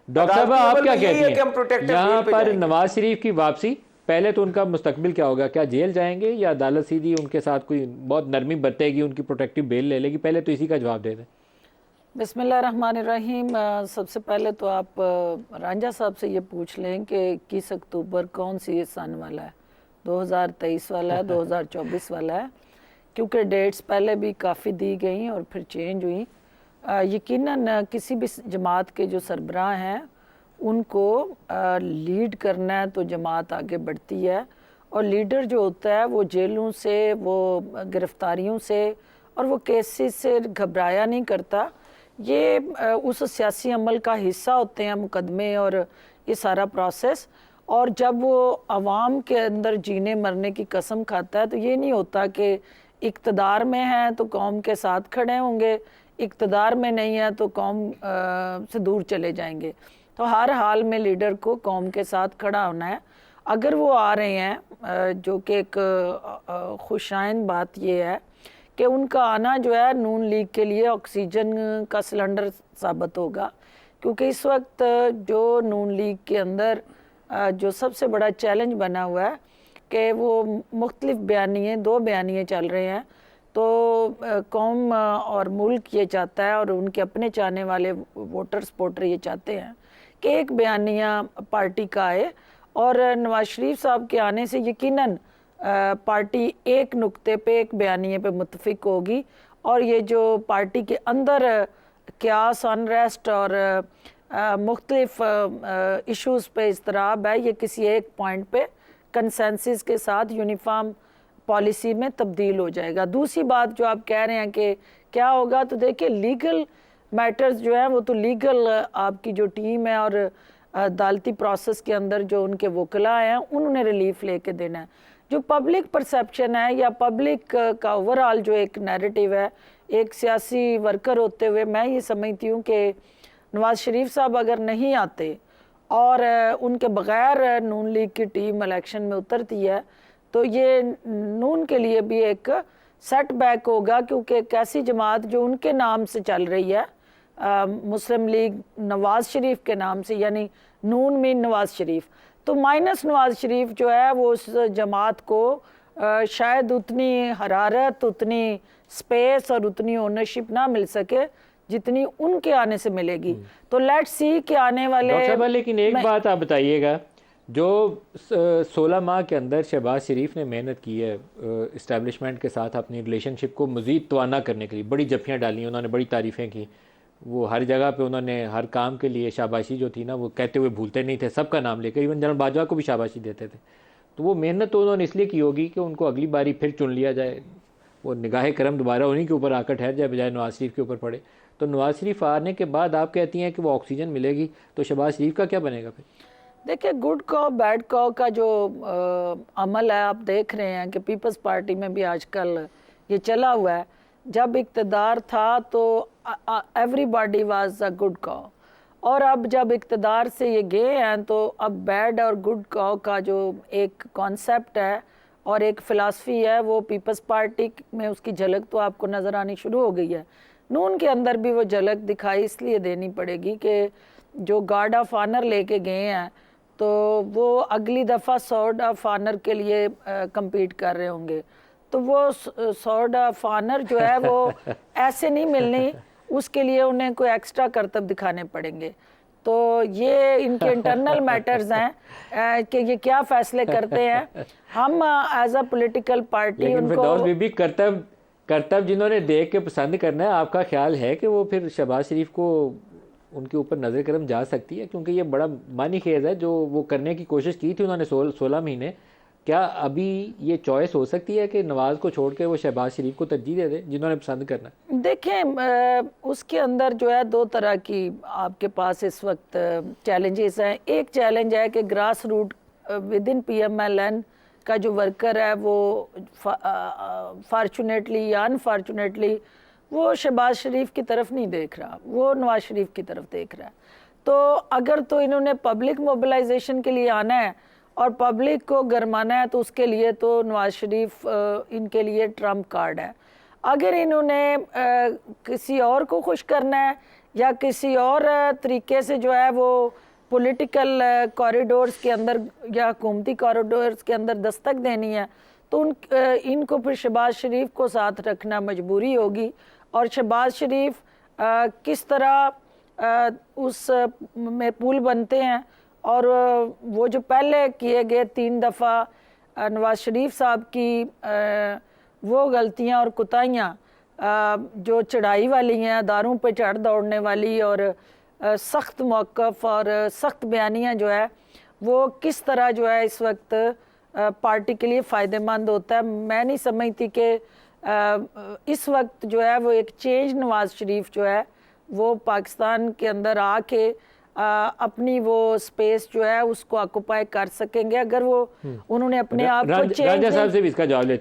Doctor साहब आप क्या कहती हैं यहाँ पर जाएंगे। नवाज शरीफ की वापसी, पहले तो उनका मुस्तकबिल क्या होगा, क्या जेल जाएंगे या अदालत सीधी उनके साथ कोई बहुत नरमी बरतेगी, उनकी प्रोटेक्टिव बेल ले लेगी? पहले तो इसी का जवाब दे दें। बिस्मिल्लाहिर्रहमानिर्रहीम। सबसे पहले तो आप रांझा साहब से ये पूछ लें कि 21 अक्टूबर कौन सी सन वाला है, 2023 वाला है, 2024 वाला है, क्योंकि डेट्स पहले भी काफ़ी दी गई और फिर चेंज हुई। यकीनन किसी भी जमात के जो सरबराह हैं उनको लीड करना है तो जमात आगे बढ़ती है, और लीडर जो होता है वो जेलों से, वो गिरफ्तारियों से और वो केसेस से घबराया नहीं करता। ये उस सियासी अमल का हिस्सा होते हैं मुकदमे और ये सारा प्रोसेस। और जब वो आवाम के अंदर जीने मरने की कसम खाता है तो ये नहीं होता कि इक़्तिदार में है तो कौम के साथ खड़े होंगे, इक़्तिदार में नहीं है तो कौम से दूर चले जाएंगे। तो हर हाल में लीडर को कौम के साथ खड़ा होना है। अगर वो आ रहे हैं, जो कि एक खुशाइन बात ये है कि उनका आना जो है नून लीग के लिए ऑक्सीजन का सिलेंडर साबित होगा, क्योंकि इस वक्त जो नून लीग के अंदर जो सबसे बड़ा चैलेंज बना हुआ है कि वो मुख्तलिफ बयानिए, दो बयानिए चल रहे हैं। तो कौम और मुल्क ये चाहता है और उनके अपने चाहने वाले वोटर सपोर्टर ये चाहते हैं कि एक बयानिया पार्टी का आए, और नवाज शरीफ साहब के आने से यकीनन पार्टी एक नुक्ते पे, एक बयानिए पे मुत्तफिक होगी, और ये जो पार्टी के अंदर क्यास, अनरेस्ट और मुख्तलिफ इश्यूज़ पे इज़्तिराब है, ये किसी एक पॉइंट पे कंसेंसस के साथ यूनिफॉर्म पॉलिसी में तब्दील हो जाएगा। दूसरी बात जो आप कह रहे हैं कि क्या होगा, तो देखिए लीगल मैटर्स जो हैं वो तो लीगल आपकी जो टीम है और अदालती प्रोसेस के अंदर जो उनके वकला हैं उन्होंने रिलीफ लेके देना है। जो पब्लिक परसेप्शन है या पब्लिक का ओवरऑल जो एक नैरेटिव है, एक सियासी वर्कर होते हुए मैं ये समझती हूँ कि नवाज शरीफ साहब अगर नहीं आते और उनके बग़ैर नून लीग की टीम इलेक्शन में उतरती है तो ये नून के लिए भी एक सेटबैक होगा, क्योंकि एक ऐसी जमात जो उनके नाम से चल रही है, मुस्लिम लीग नवाज शरीफ के नाम से, यानी नून मीन नवाज शरीफ, तो माइनस नवाज शरीफ जो है वो उस जमात को शायद उतनी हरारत, उतनी स्पेस और उतनी ओनरशिप ना मिल सके जितनी उनके आने से मिलेगी। तो लेट्स सी कि आने वाले डॉक्टर साहब, लेकिन एक बात आप बताइएगा, जो 16 माह के अंदर शहबाज शरीफ ने मेहनत की है इस्टेब्लिशमेंट के साथ अपनी रिलेशनशिप को मज़ीद तवाना करने के लिए, बड़ी जफ्फियाँ डाली, उन्होंने बड़ी तारीफ़ें की, वो हर जगह पे उन्होंने हर काम के लिए शाबाशी जो थी ना वो कहते हुए भूलते नहीं थे, सबका नाम लेकर, इवन जनरल बाजवा को भी शाबाशी देते थे। तो वो मेहनत तो उन्होंने इसलिए की होगी कि उनको अगली बारी फिर चुन लिया जाए, वो निगाह करम दोबारा उन्हीं के ऊपर आकर ठहर जाए बजाय नवाज शरीफ के ऊपर पड़े। तो नवाज शरीफ आने के बाद आप कहती हैं कि वो ऑक्सीजन मिलेगी, तो शहबाज शरीफ का क्या बनेगा फिर? देखिए, गुड कॉ बैड कॉ का जो अमल है आप देख रहे हैं कि पीपल्स पार्टी में भी आजकल ये चला हुआ है। जब इक़्तिदार था तो एवरीबॉडी वाज अ गुड कॉ, और अब जब इक़्तिदार से ये गए हैं तो अब बैड और गुड कॉ का जो एक कॉन्सेप्ट है और एक फ़िलासफ़ी है वो पीपल्स पार्टी में उसकी झलक तो आपको नज़र आनी शुरू हो गई है। नून के अंदर भी वो झलक दिखाई इसलिए देनी पड़ेगी कि जो गार्ड ऑफ ऑनर लेके गए हैं तो वो अगली दफ़ा सॉर्ड ऑफ ऑनर के लिए compete कर रहे होंगे, तो वो सॉर्ड ऑफ ऑनर जो है वो ऐसे नहीं मिलनी, उसके लिए उन्हें कोई एक्स्ट्रा करतब दिखाने पड़ेंगे। तो ये इनके इंटरनल मैटर्स हैं कि ये क्या फ़ैसले करते हैं। हम एज अ पॉलिटिकल पार्टी उनको भी करतब जिन्होंने देख के पसंद करना है, आपका ख्याल है कि वो फिर शहबाज शरीफ को उनके ऊपर नज़र करम जा सकती है? क्योंकि ये बड़ा मानी खेज है जो वो करने की कोशिश की थी उन्होंने 16 महीने। क्या अभी ये चॉइस हो सकती है कि नवाज को छोड़ के वो शहबाज शरीफ को तरजीह दे दे जिन्होंने पसंद करना? देखें, उसके अंदर जो है दो तरह की आपके पास इस वक्त चैलेंजेस हैं। एक चैलेंज है कि grass root within PMLN का जो वर्कर है वो फॉर्चुनेटली या अनफॉर्चुनेटली वो शहबाज शरीफ की तरफ नहीं देख रहा, वो नवाज शरीफ की तरफ देख रहा है। तो अगर तो इन्होंने पब्लिक मोबिलाइजेशन के लिए आना है और पब्लिक को गरमाना है तो उसके लिए तो नवाज शरीफ इनके लिए ट्रम्प कार्ड है। अगर इन्होंने किसी और को खुश करना है या किसी और तरीके से जो है वो पॉलिटिकल कॉरिडोर्स के अंदर या हुकूमती कॉरिडोर्स के अंदर दस्तक देनी है, तो इनको फिर शहबाज शरीफ को साथ रखना मजबूरी होगी। और शहबाज शरीफ किस तरह उस में पुल बनते हैं, और वो जो पहले किए गए 3 दफ़ा नवाज शरीफ साहब की वो गलतियां और कुताहियाँ जो चढ़ाई वाली हैं, अदारों पे चढ़ दौड़ने वाली, और सख्त मौक़िफ़ और सख्त बयानियाँ जो है वो किस तरह जो है इस वक्त पार्टी के लिए फ़ायदेमंद होता है। मैं नहीं समझती कि इस वक्त जो है वो एक चेंज नवाज शरीफ जो है वो पाकिस्तान के अंदर आके अपनी वो स्पेस जो है उसको ऑक्यूपाई कर सकेंगे, अगर वो उन्होंने अपने आप को चेंज राजा साहब से भी इसका जवाब लेते हैं।